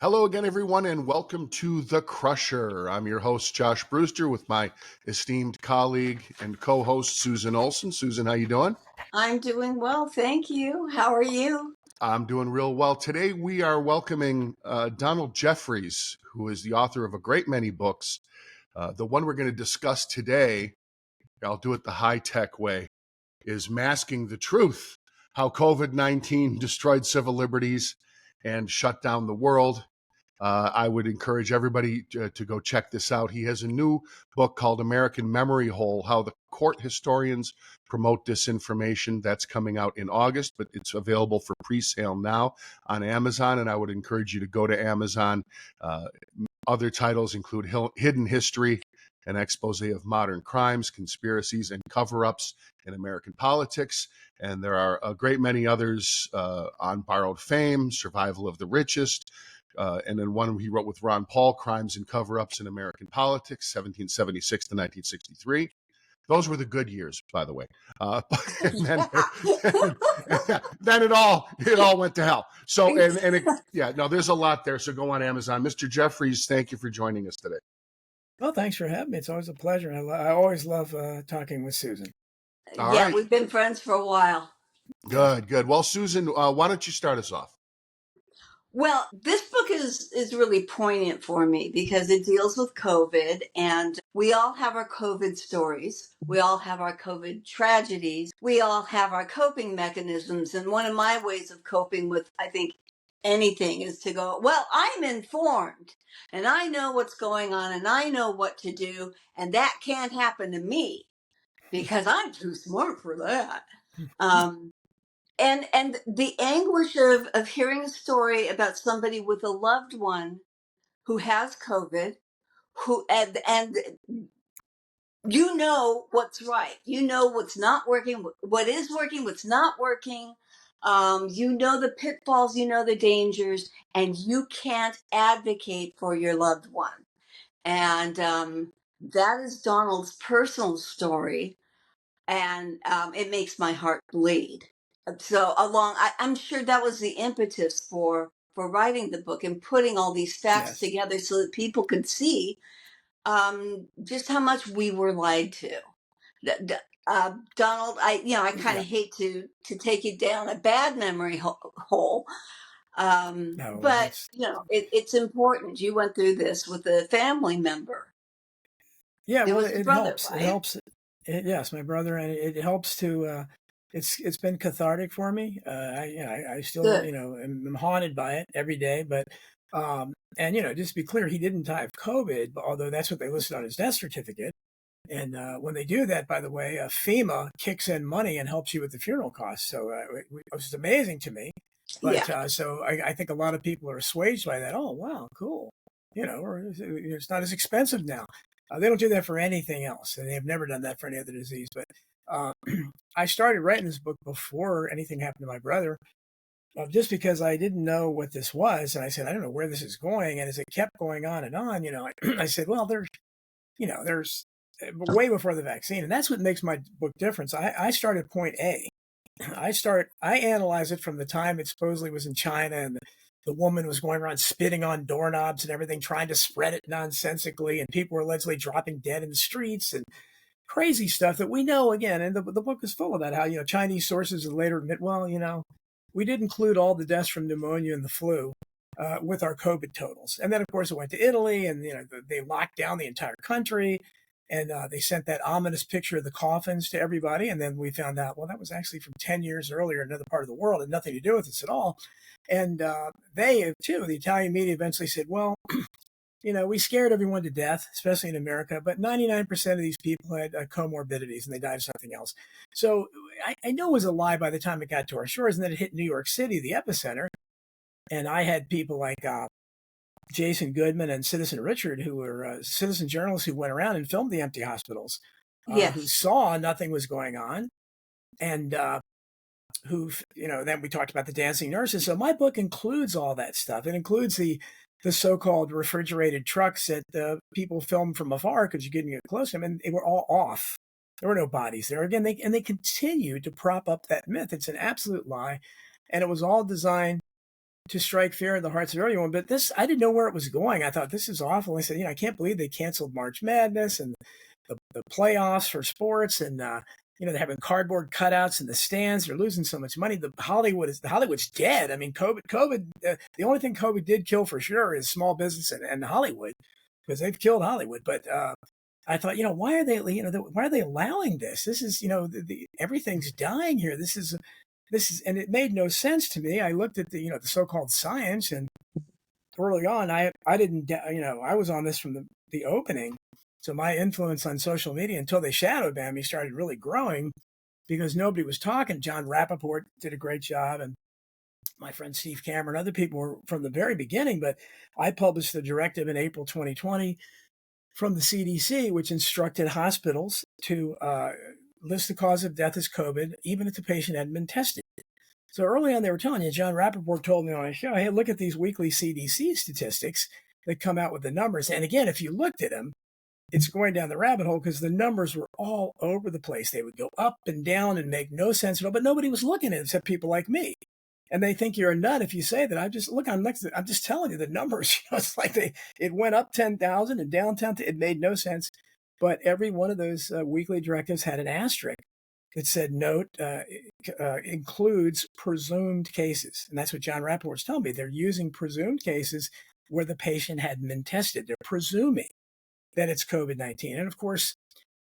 Hello again, everyone, and welcome to The Crusher. I'm your host, Josh Brewster, with my esteemed colleague and co-host, Susan Olson. Susan, how you doing? I'm doing well, thank you. How are you? I'm doing real well. Today, we are welcoming Donald Jeffries, who is the author of a great many books. The one we're going to discuss today, I'll do it the high-tech way, is Masking the Truth, how COVID-19 destroyed civil liberties and shut down the world. I would encourage everybody to go check this out. He has a new book called American Memory Hole, How the Court Historians Promote Disinformation. That's coming out in August, but it's available for pre-sale now on Amazon, and I would encourage you to go to Amazon. Other titles include Hidden History, an expose of modern crimes, conspiracies, and cover-ups in American politics. And there are a great many others on borrowed fame, Survival of the Richest, and then one he wrote with Ron Paul, Crimes and Cover-Ups in American Politics, 1776 to 1963. Those were the good years, by the way. And then it all went to hell. So there's a lot there. So go on Amazon. Mr. Jeffries, thank you for joining us today. Well, thanks for having me. It's always a pleasure. I always love talking with Susan. All Yeah, right. we've been friends for a while. Good. Well, Susan, why don't you start us off? Well, this book is really poignant for me because it deals with COVID, and we all have our COVID stories. We all have our COVID tragedies. We all have our coping mechanisms. And one of my ways of coping with, I think, anything is to go, well, I'm informed and I know what's going on and I know what to do. And that can't happen to me because I'm too smart for that. Um, and the anguish of hearing a story about somebody with a loved one who has COVID, who and you know what's right, you know what's not working, what is working, what's not working. You know the pitfalls, you know the dangers, and you can't advocate for your loved one. And that is Donald's personal story, and it makes my heart bleed. So I'm sure that was the impetus for writing the book and putting all these facts Yes. together so that people could see just how much we were lied to. Donald, I kind Yeah. of hate to take you down a bad memory hole, No, but that's it's important. You went through this with a family member. yeah. It Well, was your it brother, helps. It right? helps. Yes, my brother, and it helps to. It's been cathartic for me. I still Good. am haunted by it every day. But and just to be clear, he didn't die of COVID, although that's what they listed on his death certificate. And when they do that, by the way, FEMA kicks in money and helps you with the funeral costs. So it was amazing to me. Yeah. But so I think a lot of people are assuaged by that. Oh, wow, cool. Or it's not as expensive now. They don't do that for anything else. And they've never done that for any other disease. But uh, I started writing this book before anything happened to my brother, just because I didn't know what this was. And I said, I don't know where this is going. And as it kept going on and on, I said, well, there's way before the vaccine. And that's what makes my book different. I start at point A. I analyze it from the time it supposedly was in China and the woman was going around spitting on doorknobs and everything, trying to spread it nonsensically, and people were allegedly dropping dead in the streets and crazy stuff that we know again. And the book is full of that, how, Chinese sources later admit, well, we did include all the deaths from pneumonia and the flu with our COVID totals. And then, of course, it went to Italy and, they locked down the entire country. And they sent that ominous picture of the coffins to everybody. And then we found out, well, that was actually from 10 years earlier in another part of the world and nothing to do with us at all. And they, too, the Italian media eventually said, well, we scared everyone to death, especially in America, but 99% of these people had comorbidities and they died of something else. So I know it was a lie by the time it got to our shores, and then it hit New York City, the epicenter. And I had people like Jason Goodman and Citizen Richard, who were citizen journalists who went around and filmed the empty hospitals, Yes. who saw nothing was going on, and who, then we talked about the dancing nurses. So my book includes all that stuff. It includes the so-called refrigerated trucks that people filmed from afar because you couldn't get close to them, and they were all off. There were no bodies there. Again, they continue to prop up that myth. It's an absolute lie, and it was all designed to strike fear in the hearts of everyone. But this, I didn't know where it was going. I thought, this is awful. I said, I can't believe they canceled March Madness and the playoffs for sports, and they're having cardboard cutouts in the stands. They're losing so much money. Hollywood's dead. I mean, COVID. The only thing COVID did kill for sure is small business and Hollywood, because they've killed Hollywood. But I thought, why are they allowing this? This is, everything's dying here. This is, and it made no sense to me. I looked at the so-called science, and early on, I didn't, I was on this from the opening. So my influence on social media, until they shadow banned me, started really growing, because nobody was talking. John Rappaport did a great job, and my friend Steve Cameron, other people were from the very beginning. But I published the directive in April 2020 from the CDC, which instructed hospitals to list the cause of death as COVID, even if the patient hadn't been tested. So early on, they were telling you, John Rappaport told me on my show, hey, look at these weekly CDC statistics that come out with the numbers. And again, if you looked at them, it's going down the rabbit hole, because the numbers were all over the place. They would go up and down and make no sense at all, but nobody was looking at it except people like me. And they think you're a nut if you say that. I'm just telling you the numbers. It's like it went up 10,000 and down 10,000. It made no sense. But every one of those weekly directives had an asterisk that said, note, includes presumed cases. And that's what John Rappaport's telling me. They're using presumed cases where the patient hadn't been tested. They're presuming that it's COVID-19. And of course,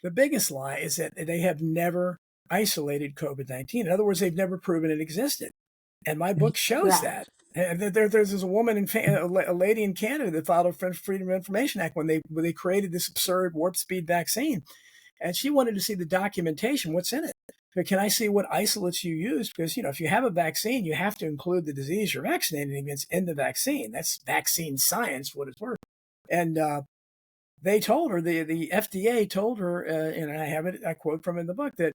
the biggest lie is that they have never isolated COVID-19. In other words, they've never proven it existed. And my book shows that. There's a woman, a lady in Canada that filed a Freedom of Information Act when they created this absurd warp speed vaccine. And she wanted to see the documentation, what's in it. But can I see what isolates you used? Because, if you have a vaccine, you have to include the disease you're vaccinating against in the vaccine. That's vaccine science, for what it's worth. And they told her, the FDA told her, and I quote from in the book, that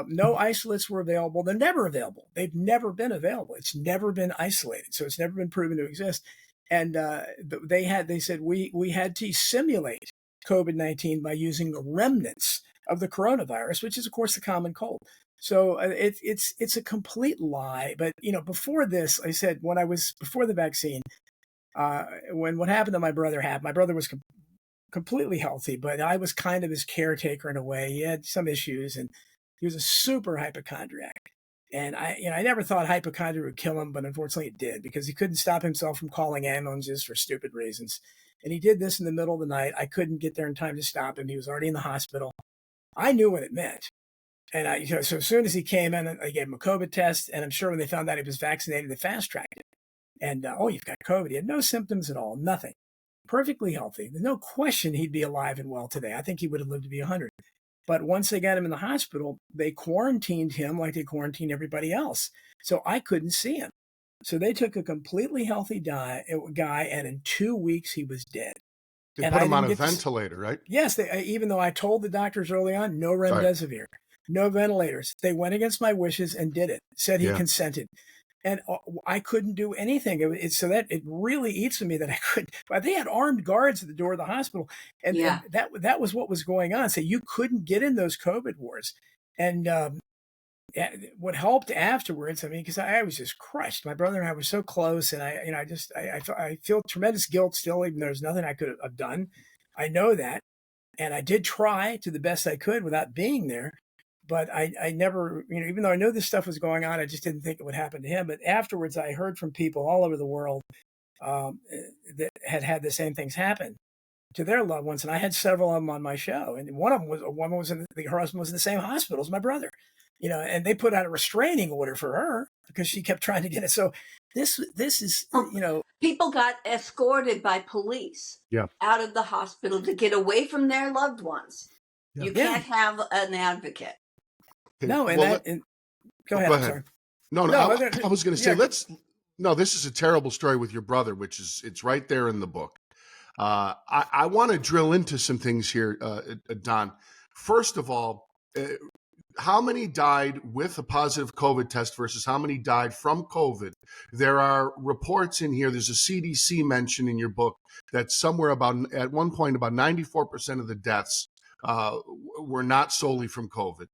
no isolates were available. They're never available. They've never been available. It's never been isolated. So it's never been proven to exist. And they said we had to simulate COVID-19 by using remnants of the coronavirus, which is, of course, the common cold. So it's a complete lie. But, before this, I said, before the vaccine, when what happened to my brother happened, my brother was completely healthy, but I was kind of his caretaker in a way. He had some issues, and he was a super hypochondriac. And I never thought hypochondria would kill him, but unfortunately it did, because he couldn't stop himself from calling ambulances for stupid reasons. And he did this in the middle of the night. I couldn't get there in time to stop him. He was already in the hospital. I knew what it meant. And so as soon as he came in, I gave him a COVID test. And I'm sure when they found out he was vaccinated, they fast-tracked it. And, you've got COVID. He had no symptoms at all, nothing. Perfectly healthy. There's no question he'd be alive and well today. I think he would have lived to be 100. But once they got him in the hospital, they quarantined him like they quarantined everybody else. So I couldn't see him. So they took a completely healthy guy, and in 2 weeks he was dead. They put him on a ventilator, right? Yes, even though I told the doctors early on, no remdesivir, no ventilators. They went against my wishes and did it. Said he consented. And I couldn't do anything. So that it really eats at me that I couldn't. But they had armed guards at the door of the hospital, and that was what was going on. So you couldn't get in those COVID wards. And what helped afterwards, because I was just crushed. My brother and I were so close, and I feel tremendous guilt still, even though there's nothing I could have done. I know that, and I did try to the best I could without being there. But I never, even though I knew this stuff was going on, I just didn't think it would happen to him. But afterwards, I heard from people all over the world that had the same things happen to their loved ones. And I had several of them on my show. And one of them was a woman her husband was in the same hospital as my brother, and they put out a restraining order for her because she kept trying to get it. So this is, people got escorted by police out of the hospital to get away from their loved ones. You can't have an advocate. Okay. No, go ahead. Go ahead. Sorry. No, I was going to say, this is a terrible story with your brother, it's right there in the book. I want to drill into some things here, Don. First of all, how many died with a positive COVID test versus how many died from COVID? There are reports in here. There's a CDC mention in your book that somewhere at one point, about 94% of the deaths were not solely from COVID.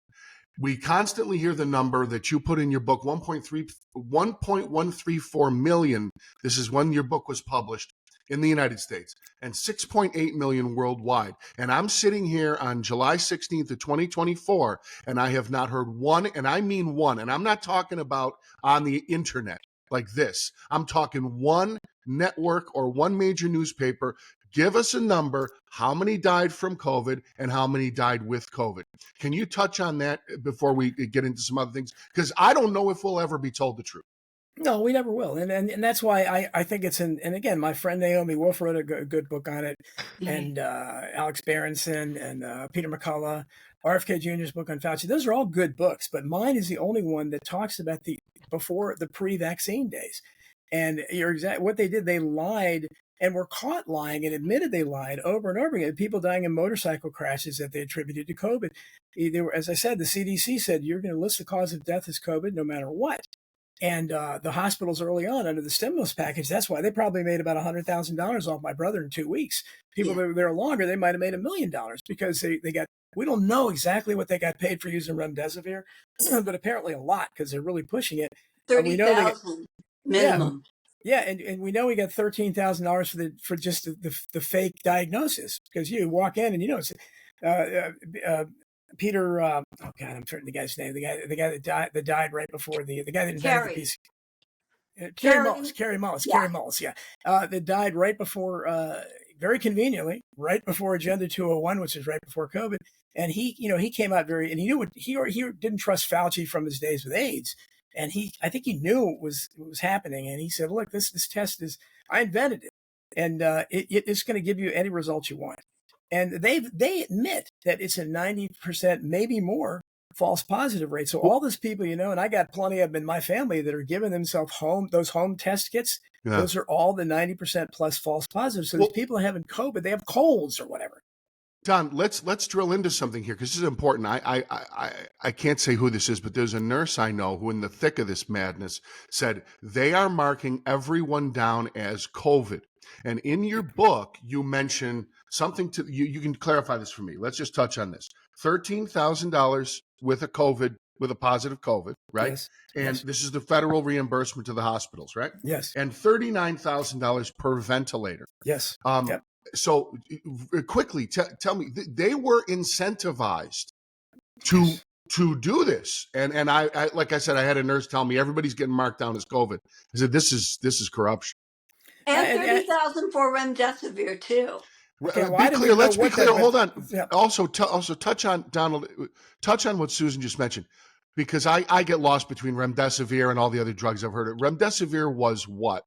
We constantly hear the number that you put in your book, 1.134 million. This is when your book was published in the United States, and 6.8 million worldwide. And I'm sitting here on July 16th of 2024, and I have not heard one, and I mean one, and I'm not talking about on the internet like this. I'm talking one network or one major newspaper. Give us a number, how many died from COVID and how many died with COVID. Can you touch on that before we get into some other things? Because I don't know if we'll ever be told the truth. No, we never will, and that's why I think it's in. And again, my friend Naomi Wolf wrote a good book on it, and Alex Berenson and Peter McCullough, RFK Jr.'s book on Fauci. Those are all good books, but mine is the only one that talks about the pre-vaccine days. And you're exact. What they did, they lied and were caught lying and admitted they lied over and over again. People dying in motorcycle crashes that they attributed to COVID. They were, as I said, the CDC said you're going to list the cause of death as COVID no matter what. And the hospitals early on under the stimulus package, that's why they probably made about $100,000 off my brother in 2 weeks. People that were there longer, they might have made $1 million because they got, we don't know exactly what they got paid for using remdesivir, but apparently a lot because they're really pushing it. 30,000 minimum. Yeah, and we know we got $13,000 for just the fake diagnosis because you walk in and it's Peter, oh God, I'm forgetting the guy's name. The guy that died right before the guy that invented the piece. Carrie Mullis, yeah. That died right before, very conveniently, right before Agenda 201, which is right before COVID. And he came out and he knew what he didn't trust Fauci from his days with AIDS. And I think he knew what was happening. And he said, look, this test I invented it. And it's going to give you any results you want. And they admit that it's a 90%, maybe more, false positive rate. So all those people, and I got plenty of them in my family that are giving themselves those home test kits. Yeah. Those are all the 90% plus false positives. So these people are having COVID, they have colds or whatever. Don, let's drill into something here because this is important. I can't say who this is, but there's a nurse I know who, in the thick of this madness, said they are marking everyone down as COVID. And in your book, you mention something to you. You can clarify this for me. Let's just touch on this. $13,000 with a positive COVID, right? Yes. And this is the federal reimbursement to the hospitals, right? Yes. And $39,000 per ventilator. Yes. Yep. So quickly, tell me, they were incentivized to do this, and I like I said, I had a nurse tell me everybody's getting marked down as COVID. I said this is corruption. And 30,000 for remdesivir too. Okay, let's be clear. Hold on. Yeah. Also touch on Donald. Touch on what Susan just mentioned, because I get lost between remdesivir and all the other drugs I've heard of. Remdesivir was what?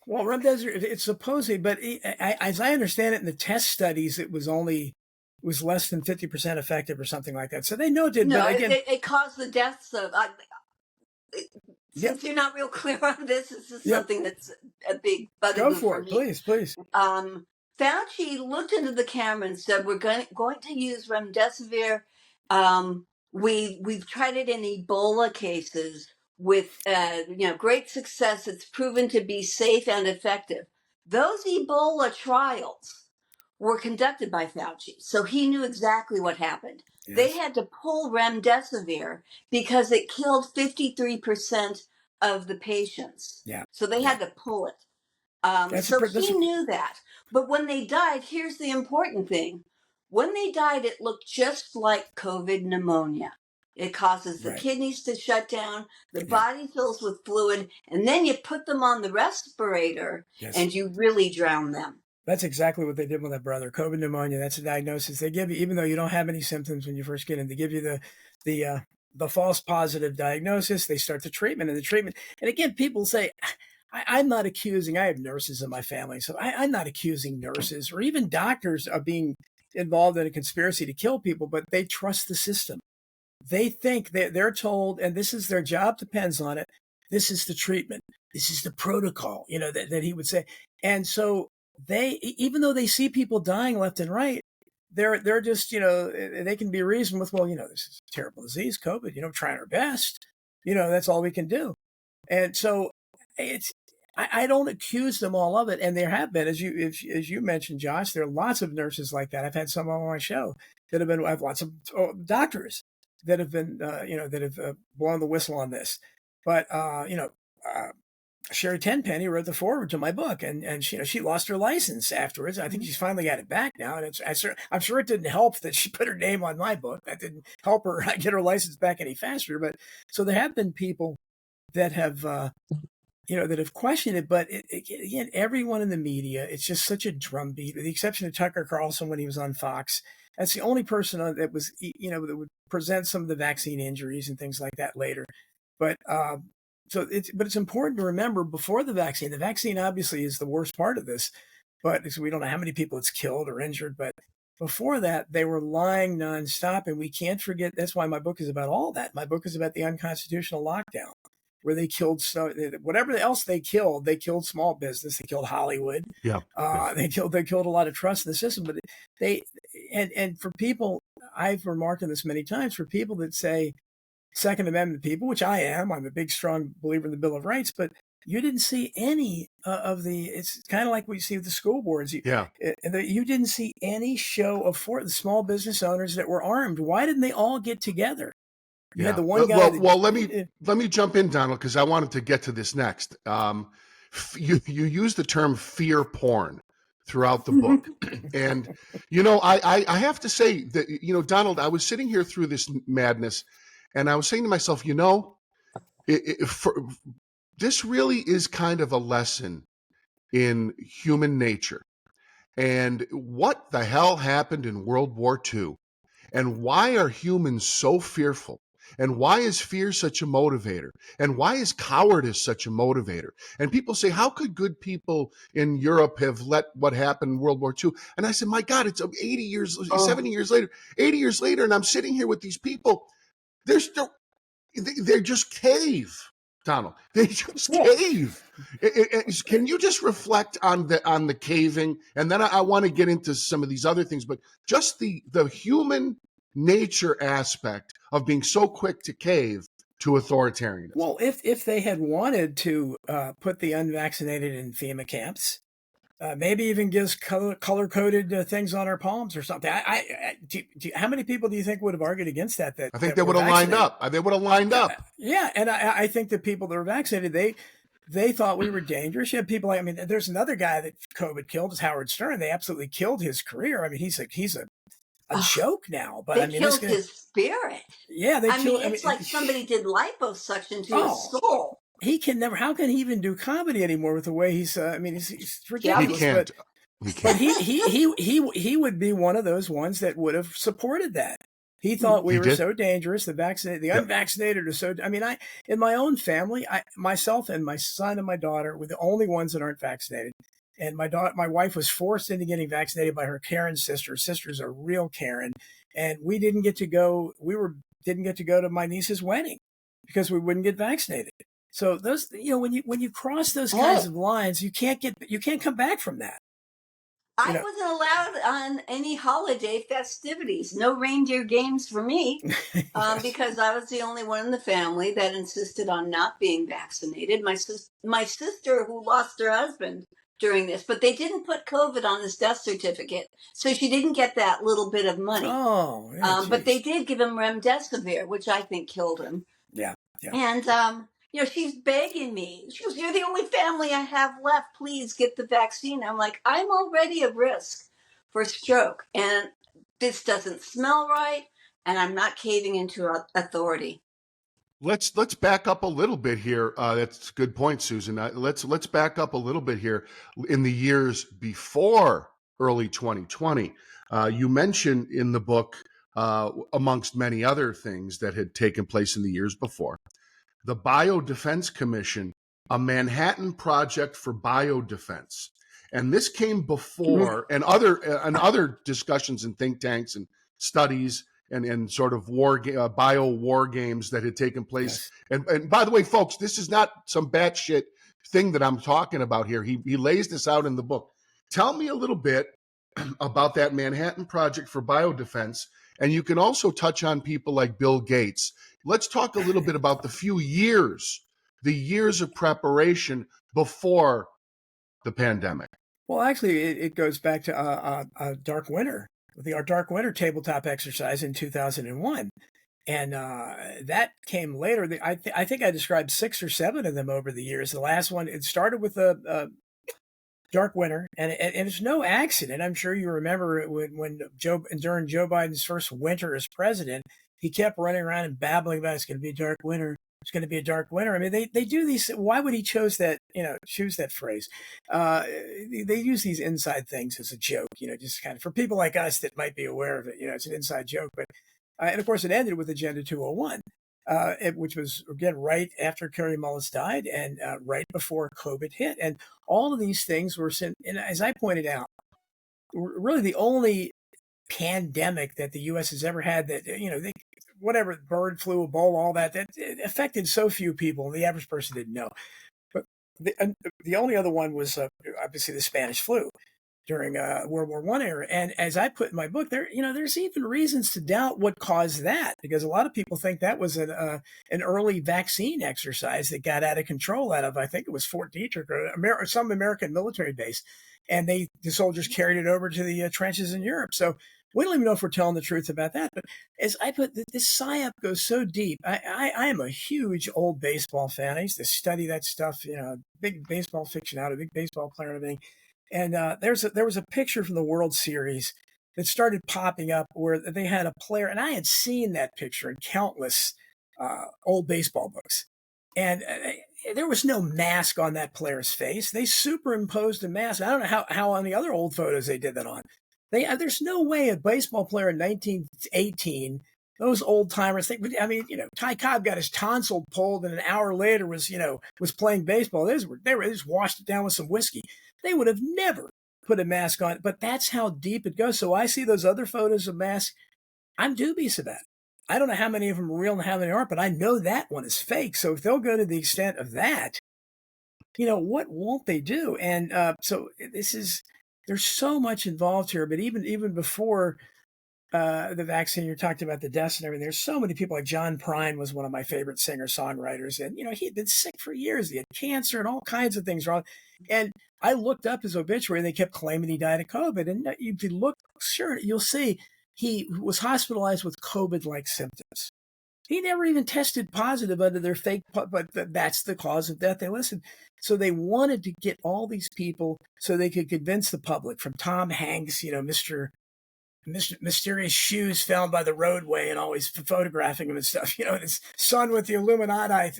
Well, remdesivir, it's supposedly, but as I understand it, in the test studies, it was less than 50% effective or something like that. So they know it did. No, but again, it caused the deaths of. Since you're not real clear on this is something that's a big bugaboo for me. Please. Fauci looked into the camera and said, "We're going to use remdesivir. We've tried it in Ebola cases with great success. It's proven to be safe and effective. Those Ebola trials were conducted by Fauci, so he knew exactly what happened. Yes. They had to pull remdesivir because it killed 53% of the patients. Yeah. So they had to pull it. He knew that. But when they died, here's the important thing. When they died, it looked just like COVID pneumonia. It causes the kidneys to shut down, the body fills with fluid, and then you put them on the respirator and you really drown them. That's exactly what they did with my brother. COVID pneumonia, that's a diagnosis. They give you, even though you don't have any symptoms when you first get in, they give you the false positive diagnosis. They start the treatment. And again, people say, I'm not accusing, I have nurses in my family, so I'm not accusing nurses or even doctors of being involved in a conspiracy to kill people, but they trust the system. They think that they're told, and this is their job depends on it, this is the treatment, this is the protocol, that he would say. And so they, even though they see people dying left and right, they're just, they can be reasoned with, well, this is a terrible disease, COVID, trying our best, that's all we can do. And so I don't accuse them all of it. And there have been, as you mentioned, Josh, there are lots of nurses like that. I've had some on my show that I have lots of doctors that have been, that have blown the whistle on this. But, Sherry Tenpenny wrote the foreword to my book, and she lost her license afterwards. I think she's finally got it back now, and I'm sure it didn't help that she put her name on my book. That didn't help her get her license back any faster. But so there have been people that have that have questioned it. But again, everyone in the media, it's just such a drumbeat, with the exception of Tucker Carlson when he was on Fox. That's the only person that was that would present some of the vaccine injuries and things like that later. But it's important to remember before the vaccine obviously is the worst part of this, but we don't know how many people it's killed or injured. But before that, they were lying nonstop, and we can't forget. That's why my book is about all that. My book is about the unconstitutional lockdown, where they killed whatever else they killed small business, they killed Hollywood, they killed a lot of trust in the system. But and for people, I've remarked on this many times, for people that say Second Amendment people, which I am, I'm a big, strong believer in the Bill of Rights, but you didn't see any of the, it's kind of like we see with the school boards. You didn't see any show of the small business owners that were armed. Why didn't they all get together? You had the one guy. Let me jump in, Donald, because I wanted to get to this next. You use the term fear porn throughout the book, and I have to say that Donald, I was sitting here through this madness, and I was saying to myself, this really is kind of a lesson in human nature, and what the hell happened in World War II, and why are humans so fearful? And why is fear such a motivator? And why is cowardice such a motivator? And people say, how could good people in Europe have let what happened in World War II? And I said, my God, it's 70 years later, 80 years later, and I'm sitting here with these people. They're just cave, Donald. They just cave. Can you just reflect on the caving? And then I want to get into some of these other things, but just the human nature aspect of being so quick to cave to authoritarianism. Well, if they had wanted to put the unvaccinated in FEMA camps, maybe even gives color-coded things on our palms or something. How many people do you think would have argued against that? I think they would have lined up. They would have lined up. Yeah, and I think the people that were vaccinated, they thought we were dangerous. You had people there's another guy that COVID killed, is Howard Stern. They absolutely killed his career. I mean, he's a joke now. But they killed his spirit. Yeah, it's like somebody did liposuction to his soul. He can never. How can he even do comedy anymore with the way he's? He's ridiculous. He can't. But he would be one of those ones that would have supported that. He thought we were so dangerous. The unvaccinated are so. In my own family, myself and my son and my daughter were the only ones that aren't vaccinated. And my wife was forced into getting vaccinated by her Karen sister. Sister's a real Karen, and we didn't get to go. Didn't get to go to my niece's wedding because we wouldn't get vaccinated. So those, when you cross those kinds of lines, you can't come back from that. I wasn't allowed on any holiday festivities. No reindeer games for me, because I was the only one in the family that insisted on not being vaccinated. My sister, who lost her husband during this, but they didn't put COVID on his death certificate, so she didn't get that little bit of money. But they did give him remdesivir, which I think killed him. Yeah. And she's begging me. She goes, "You're the only family I have left. Please get the vaccine." I'm like, I'm already at risk for stroke, and this doesn't smell right, and I'm not caving into authority. Let's back up a little bit here. That's a good point, Susan. Let's back up a little bit here. In the years before early 2020, you mentioned in the book, amongst many other things that had taken place in the years before, the Biodefense Commission, a Manhattan Project for Biodefense. And this came before, and other discussions in think tanks and studies and sort of bio war games that had taken place. Yes. And by the way, folks, this is not some batshit thing that I'm talking about here. He lays this out in the book. Tell me a little bit about that Manhattan Project for Biodefense. And you can also touch on people like Bill Gates. Let's talk a little bit about the years of preparation before the pandemic. Well, actually, it goes back to Dark Winter, our Dark Winter tabletop exercise in 2001. And that came later. I think I described 6 or 7 of them over the years. The last one, it started with a dark winter, and it's no accident. I'm sure you remember it when during Joe Biden's first winter as president, he kept running around and babbling about it's going to be a dark winter. It's going to be a dark winter. I mean, they do these. Why would he choose that phrase? They use these inside things as a joke, just kind of for people like us that might be aware of it. It's an inside joke. But and of course, it ended with Agenda 201. Which was again right after Kerry Mullis died and right before COVID hit, and all of these things were sent. And as I pointed out, really the only pandemic that the U.S. has ever had that whatever bird flu, Ebola, all that it affected so few people, the average person didn't know. But the only other one was obviously the Spanish flu during World War I era. And as I put in my book, there's even reasons to doubt what caused that, because a lot of people think that was an early vaccine exercise that got out of control out of, I think it was Fort Detrick or some American military base, and the soldiers carried it over to the trenches in Europe. So we don't even know if we're telling the truth about that. But as I put, this psyop goes so deep. I am a huge old baseball fan. I used to study that stuff, big baseball aficionado, big baseball player and everything. And there was a picture from the World Series that started popping up where they had a player, and I had seen that picture in countless old baseball books. And there was no mask on that player's face. They superimposed a mask. I don't know how on the other old photos they did that on. There's no way a baseball player in 1918, those old timers think. I mean, Ty Cobb got his tonsil pulled, and an hour later was playing baseball. They just washed it down with some whiskey. They would have never put a mask on. But that's how deep it goes. So I see those other photos of masks. I'm dubious about it. I don't know how many of them are real and how many aren't, but I know that one is fake. So if they'll go to the extent of that, what won't they do? And so there's so much involved here. But even before the vaccine, you're talking about the deaths and everything. There's so many people. Like John Prine was one of my favorite singer-songwriters, and he had been sick for years. He had cancer and all kinds of things wrong. And I looked up his obituary, and they kept claiming he died of COVID. And if you look, sure, you'll see he was hospitalized with COVID-like symptoms. He never even tested positive under their fake, but that's the cause of death. They listened. So they wanted to get all these people so they could convince the public, from Tom Hanks, Mr. Mysterious shoes found by the roadway and always photographing him and stuff, and his son with the Illuminati,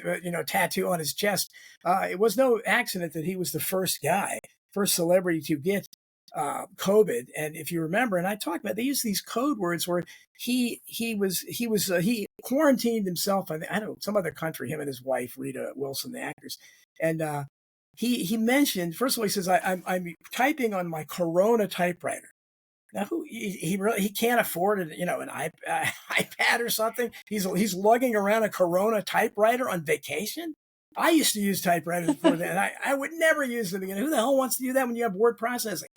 tattoo on his chest. It was no accident that he was the first celebrity to get COVID. And if you remember, and I talked about, they use these code words where he quarantined himself. I don't know, some other country, him and his wife, Rita Wilson, the actors. And he mentioned, first of all, he says, I'm typing on my Corona typewriter. Now, he can't afford an iPad or something. He's lugging around a Corona typewriter on vacation. I used to use typewriters before that, and I would never use them again. Who the hell wants to do that when you have word processing?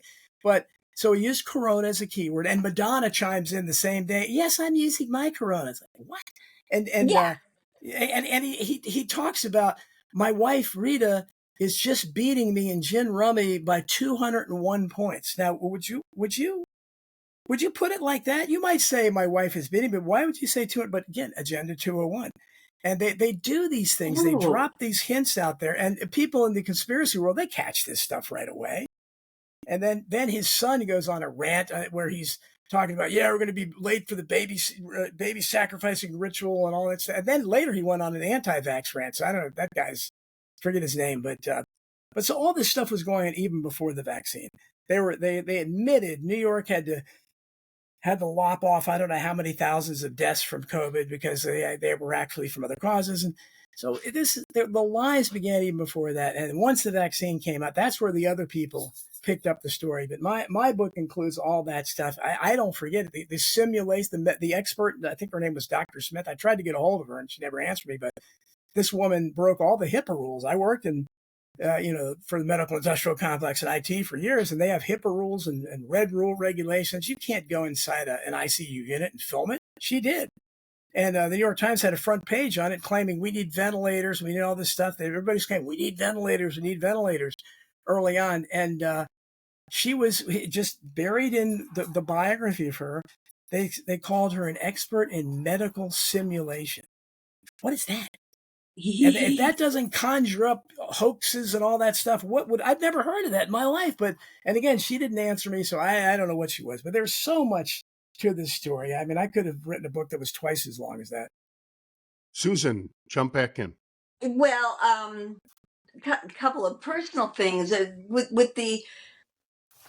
But so he used Corona as a keyword, and Madonna chimes in the same day. Yes, I'm using my Corona. It's like, what? And Yeah. and he talks about, my wife Rita is just beating me in gin rummy by 201 points. Now, would you put it like that? You might say my wife is beating, but why would you say 200? But again, Agenda 201. And they do these things. They drop these hints out there. And people in the conspiracy world, they catch this stuff right away. And then his son goes on a rant where he's talking about, we're going to be late for the baby sacrificing ritual and all that stuff. And then later he went on an anti-vax rant. So I don't know, that guy's, forget his name, but so all this stuff was going on even before the vaccine. They admitted New York had to lop off, I don't know how many thousands of deaths from COVID because they were actually from other causes. And so the lies began even before that. And once the vaccine came out, that's where the other people picked up the story. But my book includes all that stuff. I don't forget it. The simulation, the expert, I think her name was Dr. Smith. I tried to get a hold of her and she never answered me. But this woman broke all the HIPAA rules. I worked in for the medical industrial complex in IT for years, and they have HIPAA rules and red rule regulations. You can't go inside an ICU unit and film it. She did. And the New York Times had a front page on it claiming we need ventilators, we need all this stuff. Everybody's saying we need ventilators early on. And she was just buried in the biography of her. They called her an expert in medical simulation. What is that? And if that doesn't conjure up hoaxes and all that stuff, what would I've never heard of that in my life. But and again, she didn't answer me, so I don't know what she was. But there's so much to this story. I mean, I could have written a book that was twice as long as that. Susan, jump back in. Well, couple of personal things with the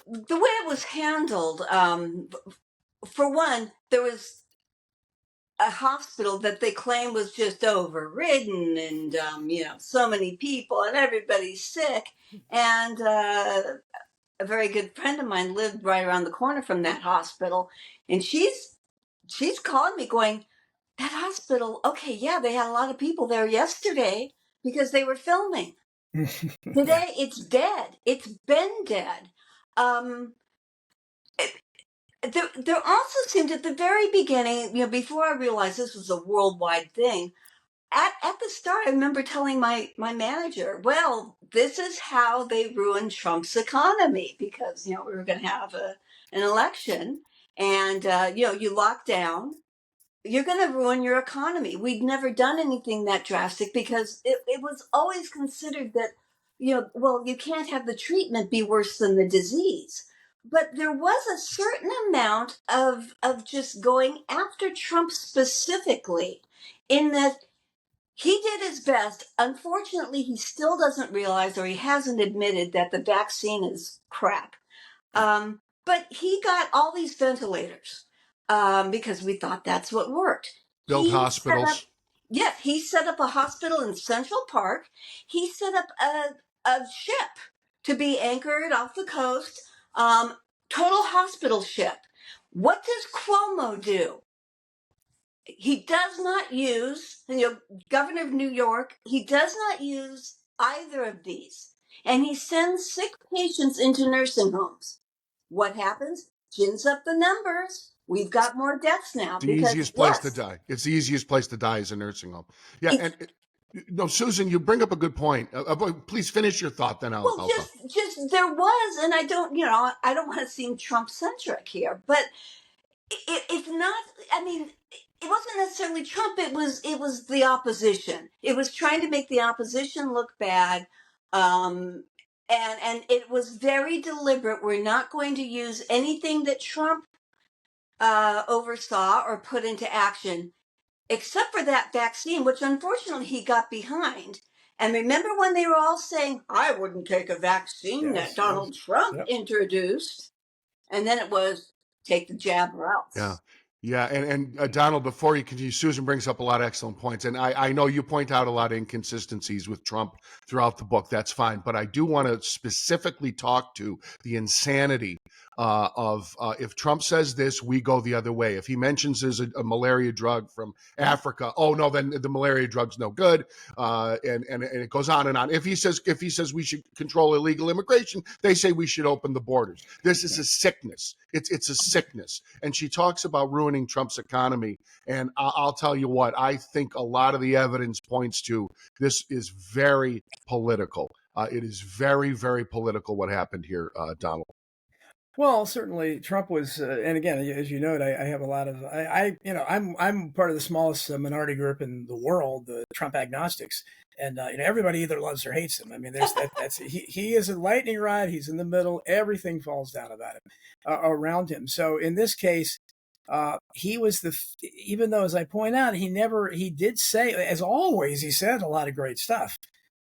way it was handled. For one, there was a hospital that they claim was just overridden, and so many people and everybody's sick. And a very good friend of mine lived right around the corner from that hospital, and she's calling me going, that hospital, okay, yeah, they had a lot of people there yesterday because they were filming. Today it's dead. It's been dead. Um, there also seemed at the very beginning, before I realized this was a worldwide thing, at the start, I remember telling my manager, well, this is how they ruined Trump's economy because, we were going to have an election and, you lock down, you're going to ruin your economy. We'd never done anything that drastic because it was always considered that, well, you can't have the treatment be worse than the disease. But there was a certain amount of just going after Trump specifically in that he did his best. Unfortunately, he still doesn't realize or he hasn't admitted that the vaccine is crap. But he got all these ventilators because we thought that's what worked. Built hospitals. Yes, he set up a hospital in Central Park. He set up a ship to be anchored off the coast, total hospital ship. What does Cuomo do? He does not use, Governor of New York, he does not use either of these. And he sends sick patients into nursing homes. What happens? Gins up the numbers. We've got more deaths now The because easiest place to die. It's the easiest place to die is a nursing home. Yeah, and no, Susan, you bring up a good point. Please finish your thought, then I'll. Well, just there was, and I don't want to seem Trump centric here, but it's not. I mean, it wasn't necessarily Trump. It was the opposition. It was trying to make the opposition look bad, and it was very deliberate. We're not going to use anything that Trump oversaw or put into action, except for that vaccine, which unfortunately he got behind. And remember when they were all saying, I wouldn't take a vaccine that Donald Trump introduced? And then it was, take the jab or else. Yeah. Yeah, and Donald, before you continue, Susan brings up a lot of excellent points, and I know you point out a lot of inconsistencies with Trump throughout the book. That's fine, but I do want to specifically talk to the insanity of if Trump says this, we go the other way. If he mentions there's a malaria drug from Africa, oh no, then the malaria drug's no good, and it goes on and on. If he says we should control illegal immigration, they say we should open the borders. This is a sickness. It's a sickness, and she talks about ruining Trump's economy. And I'll tell you what, I think a lot of the evidence points to this is very political. It is very, very political what happened here, Donald. Well, certainly Trump was, and again, as you note, I have a lot of, I'm part of the smallest minority group in the world, the Trump agnostics, and everybody either loves or hates him. I mean, that's he is a lightning rod. He's in the middle. Everything falls down about him, around him. So in this case, he was even though, as I point out, he did say, as always, he said a lot of great stuff.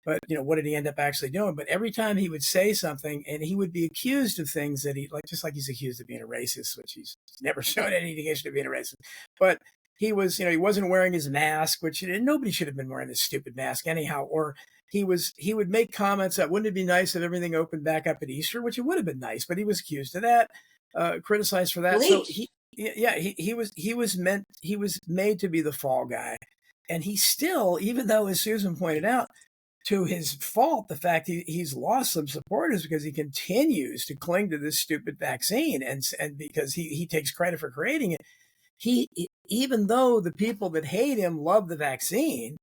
But what did he end up actually doing? But every time he would say something, and he would be accused of things that just like he's accused of being a racist, which he's never shown any indication of being a racist. But he was, he wasn't wearing his mask, which nobody should have been wearing this stupid mask anyhow. Or he would make comments that wouldn't it be nice if everything opened back up at Easter, which it would have been nice, but he was accused of that, criticized for that. Bleach. So he was made to be the fall guy, and he still, even though, as Susan pointed out, to his fault, the fact he's lost some supporters because he continues to cling to this stupid vaccine, and because he takes credit for creating it. Even though the people that hate him love the vaccine,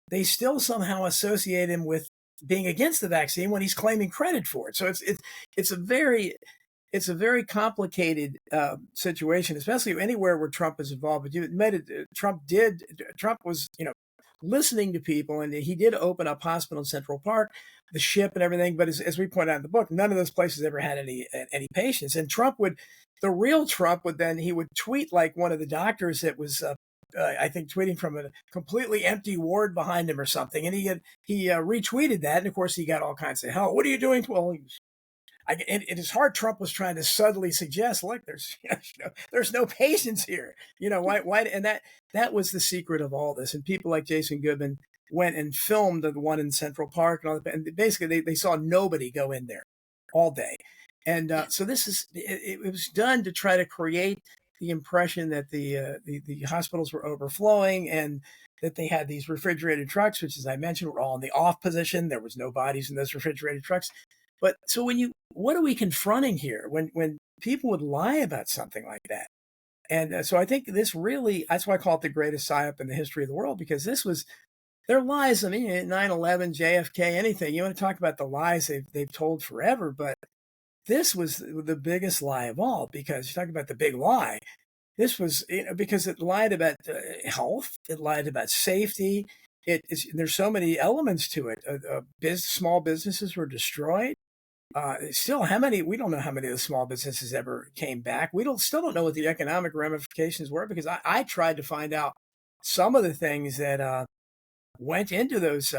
they still somehow associate him with being against the vaccine when he's claiming credit for it. So it's a very it's a very complicated situation, especially anywhere where Trump is involved. But you admitted Trump was, listening to people, and he did open up hospital in Central Park, the ship and everything. But as we point out in the book, none of those places ever had any patients. And the real Trump he would tweet like one of the doctors that was I think tweeting from a completely empty ward behind him or something, and he retweeted that, and of course he got all kinds of hell. What are you doing? Well, it is hard. Trump was trying to subtly suggest, look, there's no patience here. Why? And that was the secret of all this. And people like Jason Goodman went and filmed the one in Central Park, and basically they saw nobody go in there all day. And so it was done to try to create the impression that the hospitals were overflowing and that they had these refrigerated trucks, which, as I mentioned, were all in the off position. There was no bodies in those refrigerated trucks. But so what are we confronting here when people would lie about something like that? And so I think that's why I call it the greatest psyop in the history of the world, because this was their lies. I mean, 9/11, JFK, anything. You want to talk about the lies they've told forever, but this was the biggest lie of all, because you talk about the big lie. This was because it lied about health, it lied about safety. There's so many elements to it. Small businesses were destroyed. Still, we don't know how many of the small businesses ever came back. Still don't know what the economic ramifications were, because I tried to find out some of the things that went into those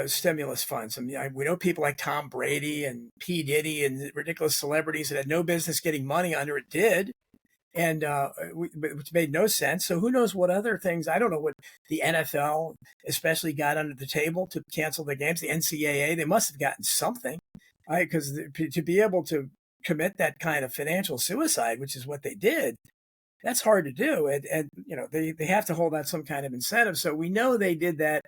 stimulus funds. I mean, we know people like Tom Brady and P. Diddy and ridiculous celebrities that had no business getting money under it did, and which made no sense. So who knows what other things? I don't know what the NFL especially got under the table to cancel the games. The NCAA, they must have gotten something. Because to be able to commit that kind of financial suicide, which is what they did, that's hard to do. And they have to hold out some kind of incentive. So we know they did that.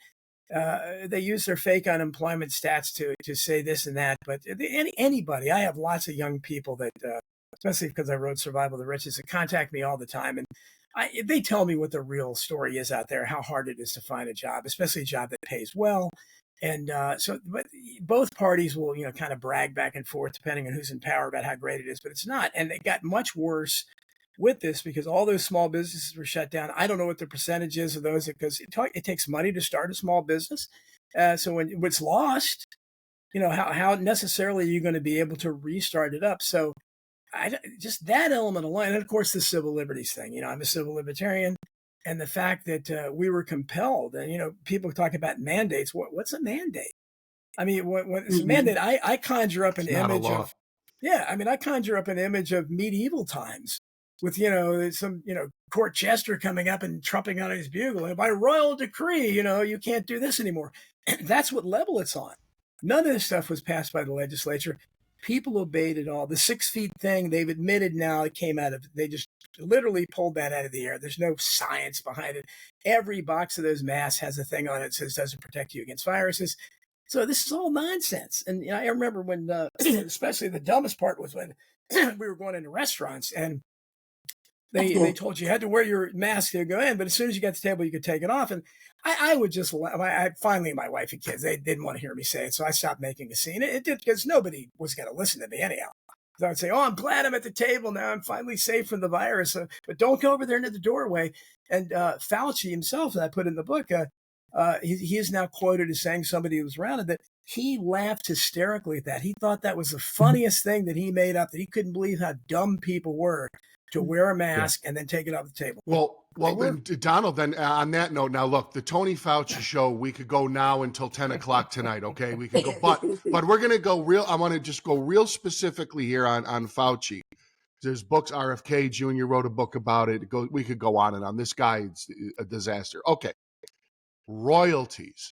They use their fake unemployment stats to say this and that. But anybody, I have lots of young people that, especially because I wrote Survival of the Richest, that contact me all the time. And they tell me what the real story is out there, how hard it is to find a job, especially a job that pays well. And but both parties will, kind of brag back and forth depending on who's in power about how great it is, but it's not. And it got much worse with this because all those small businesses were shut down. I don't know what the percentage is of those, because it takes money to start a small business. So when it's lost, how necessarily are you going to be able to restart it up? So just that element alone, and of course the civil liberties thing. I'm a civil libertarian. And the fact that we were compelled, and people talk about mandates. What's a mandate? I mean, when it's a mandate, I conjure up an image of, I conjure up an image of medieval times with some court jester coming up and trumping on his bugle, and by royal decree, you can't do this anymore. That's what level it's on. None of this stuff was passed by the legislature. People obeyed it all. The 6 feet thing, they've admitted now, they just literally pulled that out of the air. There's no science behind it. Every box of those masks has a thing on it that says doesn't protect you against viruses. So this is all nonsense. And I remember when, especially the dumbest part was when we were going into restaurants and they told you had to wear your mask to go in, but as soon as you got to the table, you could take it off. And I would just, finally, my wife and kids, they didn't want to hear me say it. So I stopped making a scene. It did, because nobody was going to listen to me anyhow. So I would say, I'm glad I'm at the table now. I'm finally safe from the virus. But don't go over there into the doorway. And Fauci himself, that I put in the book, he is now quoted as saying, somebody who was around it, that he laughed hysterically at that. He thought that was the funniest thing that he made up, that he couldn't believe how dumb people were to wear a mask and then take it off the table. Well, then, Donald, then on that note, now look, the Tony Fauci show, we could go now until 10 o'clock tonight, okay? We could go, but we're going to go I want to just go real specifically here on Fauci. There's books, RFK Jr. wrote a book about it. We could go on and on. This guy is a disaster. Okay. Royalties.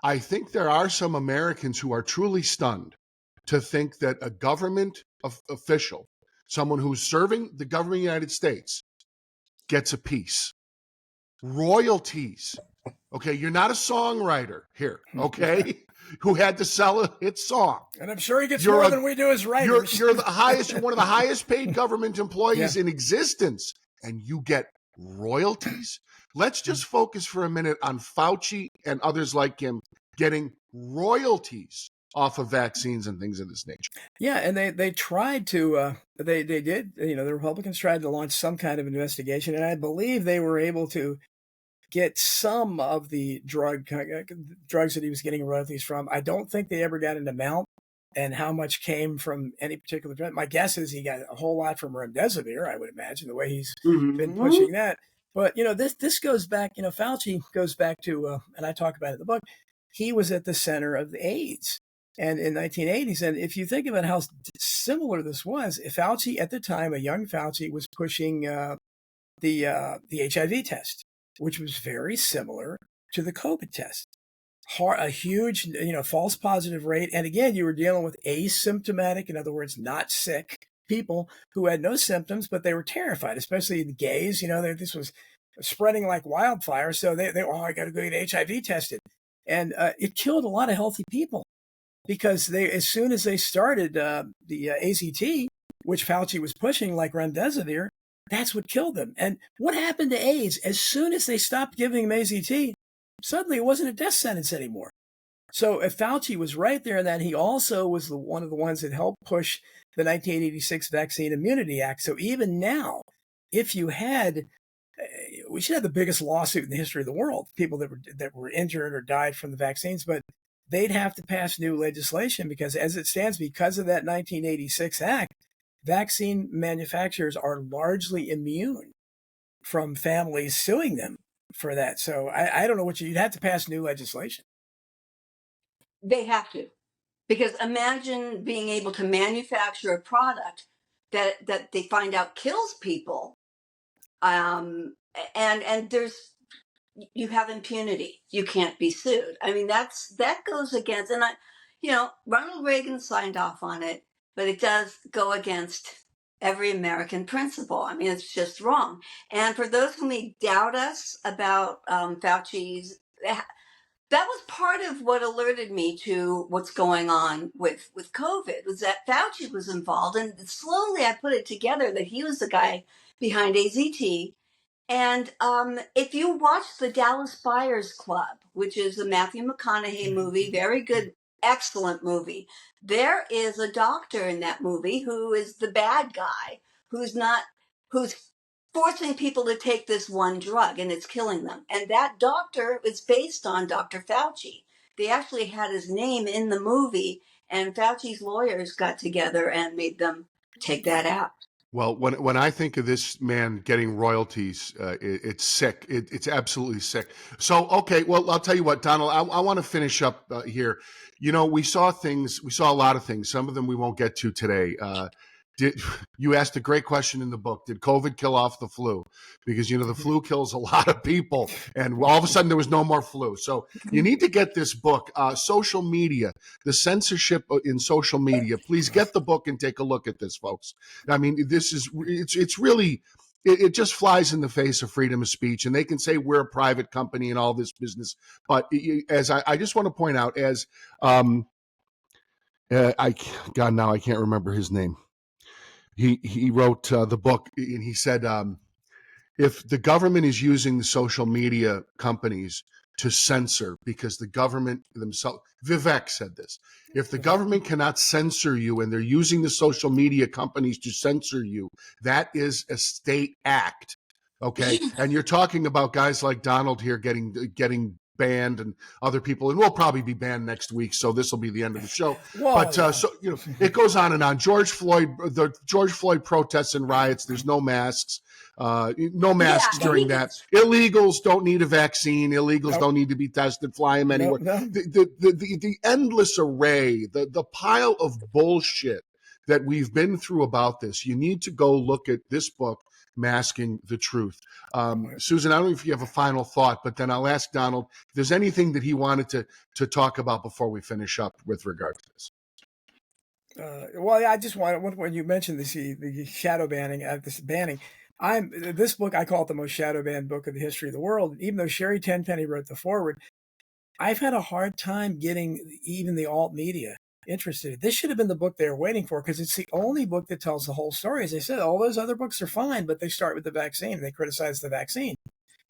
I think there are some Americans who are truly stunned to think that a government official, someone who's serving the government of the United States, gets a piece. Royalties. Okay, you're not a songwriter here, okay, who had to sell a hit song. And I'm sure he gets more than we do as writers. You're one of the highest paid government employees in existence, and you get royalties. Let's just focus for a minute on Fauci and others like him getting royalties. off of vaccines and things of this nature. Yeah, and they tried to they did, the Republicans tried to launch some kind of investigation, and I believe they were able to get some of the drugs that he was getting royalties from. I don't think they ever got an amount and how much came from any particular drug. My guess is he got a whole lot from remdesivir, I would imagine, the way he's been pushing that. But this goes back. Fauci goes back to, and I talk about it in the book. He was at the center of the AIDS, and in 1980s. And if you think about how similar this was, Fauci at the time, a young Fauci, was pushing the HIV test, which was very similar to the COVID test. A huge, false positive rate. And again, you were dealing with asymptomatic, in other words, not sick people who had no symptoms, but they were terrified, especially the gays. This was spreading like wildfire. So they I got to go get HIV tested. And it killed a lot of healthy people because as soon as they started the AZT, which Fauci was pushing like remdesivir, that's what killed them. And what happened to AIDS? As soon as they stopped giving them AZT, suddenly it wasn't a death sentence anymore. So if Fauci was right there, and that he also was one of the ones that helped push the 1986 Vaccine Immunity Act. So even now, if you had, we should have the biggest lawsuit in the history of the world, people that were injured or died from the vaccines, but they'd have to pass new legislation because as it stands, because of that 1986 act, vaccine manufacturers are largely immune from families suing them for that. So I don't know you'd have to pass new legislation. They have to, because imagine being able to manufacture a product that they find out kills people, and you have impunity. You can't be sued. I mean, that goes against, and Ronald Reagan signed off on it, but it does go against every American principle. I mean, it's just wrong. And for those who may doubt us about Fauci's, that was part of what alerted me to what's going on with COVID, was that Fauci was involved. And slowly I put it together that he was the guy behind AZT. And if you watch the Dallas Buyers Club, which is a Matthew McConaughey movie, very good, excellent movie, there is a doctor in that movie who is the bad guy, who's forcing people to take this one drug, and it's killing them. And that doctor is based on Dr. Fauci. They actually had his name in the movie, and Fauci's lawyers got together and made them take that out. Well, when I think of this man getting royalties, it's sick. It's absolutely sick. So, okay, well, I'll tell you what, Donald, I want to finish up here. We saw a lot of things. Some of them we won't get to today. You asked a great question in the book. Did COVID kill off the flu? Because, the flu kills a lot of people. And all of a sudden there was no more flu. So you need to get this book, Social Media, the Censorship in Social Media. Please get the book and take a look at this, folks. I mean, it's really, it just flies in the face of freedom of speech. And they can say we're a private company and all this business. But as I just want to point out, now I can't remember his name. He wrote the book, and he said, if the government is using the social media companies to censor, because the government themselves, Vivek said this, if the government cannot censor you and they're using the social media companies to censor you, that is a state act. Okay. And you're talking about guys like Donald here getting banned, and other people, and we'll probably be banned next week, so this will be the end of the show. Whoa, but it goes on and on. The George Floyd protests and riots, there's no masks. No masks during that. Illegals don't need a vaccine. Illegals don't need to be tested. Fly them anywhere. The endless array, the pile of bullshit that we've been through about this. You need to go look at this book, Masking the Truth. Susan, I don't know if you have a final thought, but then I'll ask Donald if there's anything that he wanted to talk about before we finish up with regard to this. Well, I just wanted, when you mentioned the shadow banning, this banning, this book, I call it the most shadow banned book of the history of the world. Even though Sherry Tenpenny wrote the foreword, I've had a hard time getting even the alt media interested. This should have been the book they were waiting for, because it's the only book that tells the whole story. As I said, all those other books are fine, but they start with the vaccine. They criticize the vaccine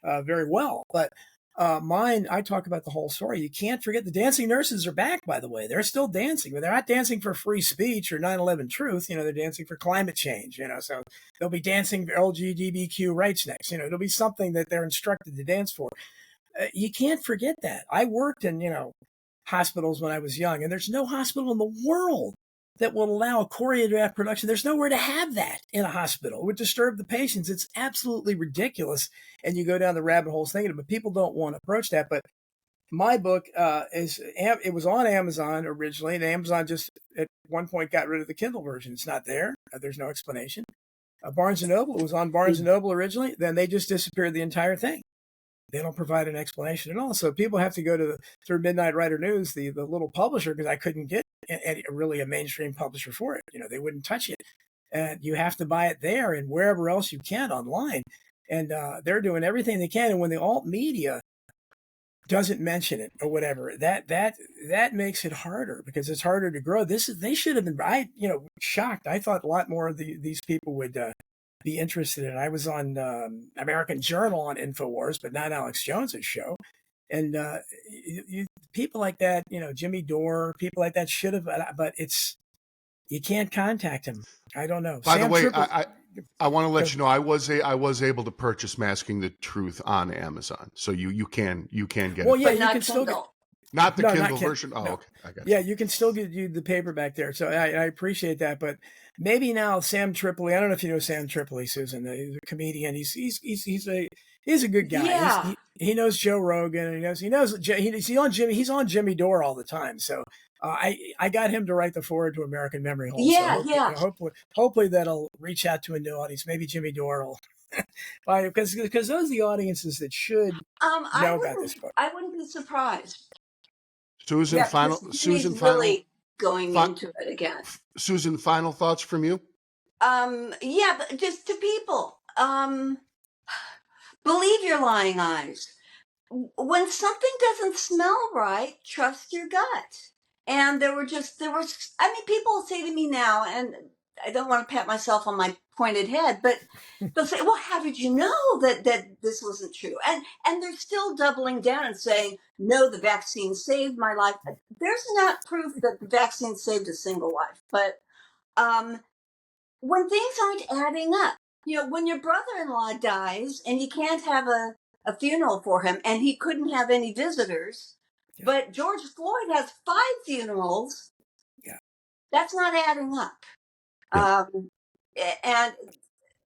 very well. But Mine, I talk about the whole story. You can't forget the dancing nurses are back, by the way. They're still dancing, but they're not dancing for free speech or 9/11 truth. They're dancing for climate change, so they'll be dancing for LGBTQ rights next. It'll be something that they're instructed to dance for. You can't forget that. I worked in, hospitals when I was young, and there's no hospital in the world that will allow a choreographed production. There's nowhere to have that in a hospital. It would disturb the patients. It's absolutely ridiculous. And you go down the rabbit holes thinking, but people don't want to approach that. But my book it was on Amazon originally, and Amazon just at one point got rid of the Kindle version. It's not there. There's no explanation. Barnes & Noble, it was on Barnes & Noble originally. Then they just disappeared the entire thing. They don't provide an explanation at all. So people have to go to through Midnight Rider News, the little publisher, because I couldn't get really a mainstream publisher for it. They wouldn't touch it. And you have to buy it there and wherever else you can online. And they're doing everything they can. And when the alt media doesn't mention it or whatever, that makes it harder because it's harder to grow. They should have been, shocked. I thought a lot more of these people would be interested in. I was on American Journal on InfoWars, but not Alex Jones's show. And people like that, Jimmy Dore, people like that should have, but you can't contact him. I don't know. By the way, I want to let you know I was able to purchase Masking the Truth on Amazon, so you can get well, it. Yeah, you can still get. Not the Kindle version. Oh, no. Okay, I got you. Yeah, you can still get you the paperback there. So I appreciate that, but maybe now Sam Tripoli. I don't know if you know Sam Tripoli, Susan. He's a comedian. He's a good guy. Yeah. He knows Joe Rogan. And he's on Jimmy Dore all the time. So I got him to write the foreword to American Memory Hole. Yeah. So hopefully that'll reach out to a new audience. Maybe Jimmy Dore will. Because those are the audiences that should know about this book. I wouldn't be surprised. Susan, really going into it again. Susan, final thoughts from you? Yeah, but just to people, believe your lying eyes. When something doesn't smell right, trust your gut. And people say to me now, and I don't want to pat myself on my pointed head, but they'll say, well, how did you know that this wasn't true? And they're still doubling down and saying, no, the vaccine saved my life. There's not proof that the vaccine saved a single life. But when things aren't adding up, when your brother-in-law dies and you can't have a funeral for him and he couldn't have any visitors, but George Floyd has 5 funerals, that's not adding up. And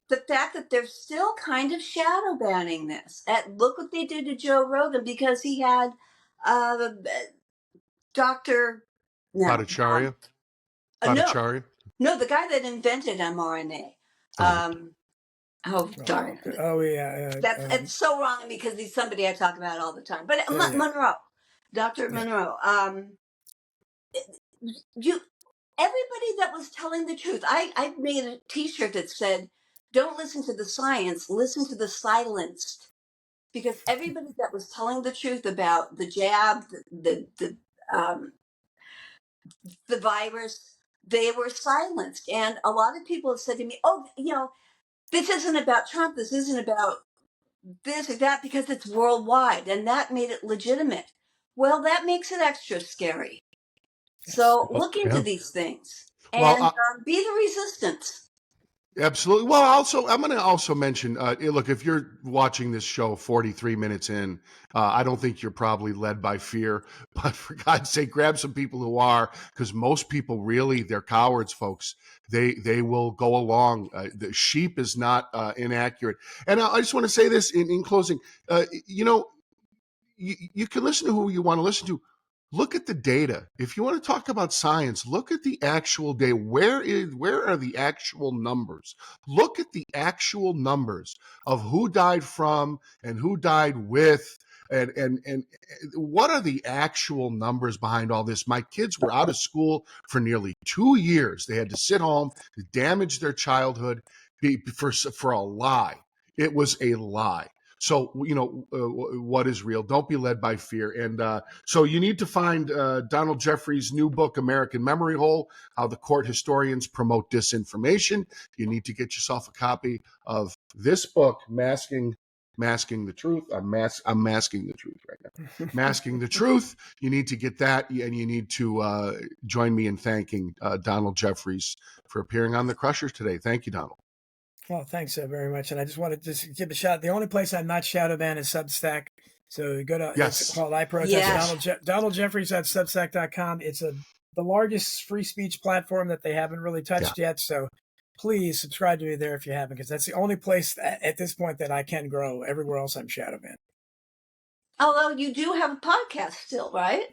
the fact that they're still kind of shadow banning this. Look what they did to Joe Rogan because he had Dr. Bhattacharya? No, the guy that invented mRNA. Darn it. Oh, yeah. It's so wrong because he's somebody I talk about all the time. But Monroe, Dr. Monroe, everybody that was telling the truth. I made a T-shirt that said, "Don't listen to the science, listen to the silenced," because everybody that was telling the truth about the jab, the virus, they were silenced. And a lot of people have said to me, "Oh, this isn't about Trump. This isn't about this or that because it's worldwide," and that made it legitimate. Well, that makes it extra scary. So look into these things and be the resistance. Absolutely. Well, I'm going to also mention, look, if you're watching this show 43 minutes in, I don't think you're probably led by fear, but for God's sake, grab some people who are, because most people really, they're cowards, folks. They will go along. The sheep is not inaccurate. And I just want to say this in closing. You can listen to who you want to listen to. Look at the data. If you want to talk about science, look at the actual data. Where are the actual numbers? Look at the actual numbers of who died from and who died with, and what are the actual numbers behind all this? My kids were out of school for nearly 2 years. They had to sit home to damage their childhood for a lie. It was a lie. So, what is real? Don't be led by fear. And so you need to find Donald Jeffries' new book, American Memory Hole, How the Court Historians Promote Disinformation. You need to get yourself a copy of this book, Masking Masking the Truth. I'm masking the truth right now. Masking the Truth. You need to get that, and you need to join me in thanking Donald Jeffries for appearing on The Crushers today. Thank you, Donald. Well, thanks very much. And I just wanted to give a shout. The only place I'm not shadow banned is Substack. So go to, it's Yes. called I Protest. Yes. Donald Jeffries at Substack.com. It's the largest free speech platform that they haven't really touched yet. So please subscribe to me there if you haven't, because that's the only place at this point that I can grow. Everywhere else I'm shadow banned. Although you do have a podcast still, right?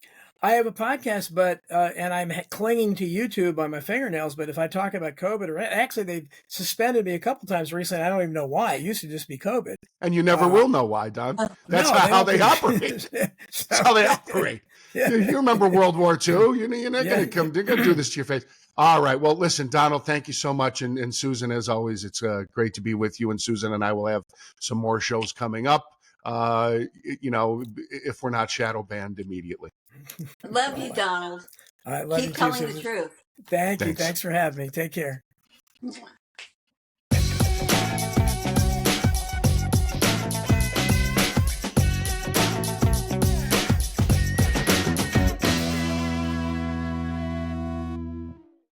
I have a podcast, but and I'm clinging to YouTube by my fingernails. But if I talk about COVID, or actually they've suspended me a couple times recently. I don't even know why. It used to just be COVID. And you never will know why, Don. That's No, how they operate. That's how they operate. Yeah. You remember World War II? You're not going to come. They're going to do this to your face. All right. Well, listen, Donald, thank you so much. And Susan, as always, it's great to be with you. And Susan and I will have some more shows coming up, if we're not shadow banned immediately. Love you, Donald. I love Keep you too, telling Susan. the truth. Thank you. Thanks. Thanks for having me. Take care.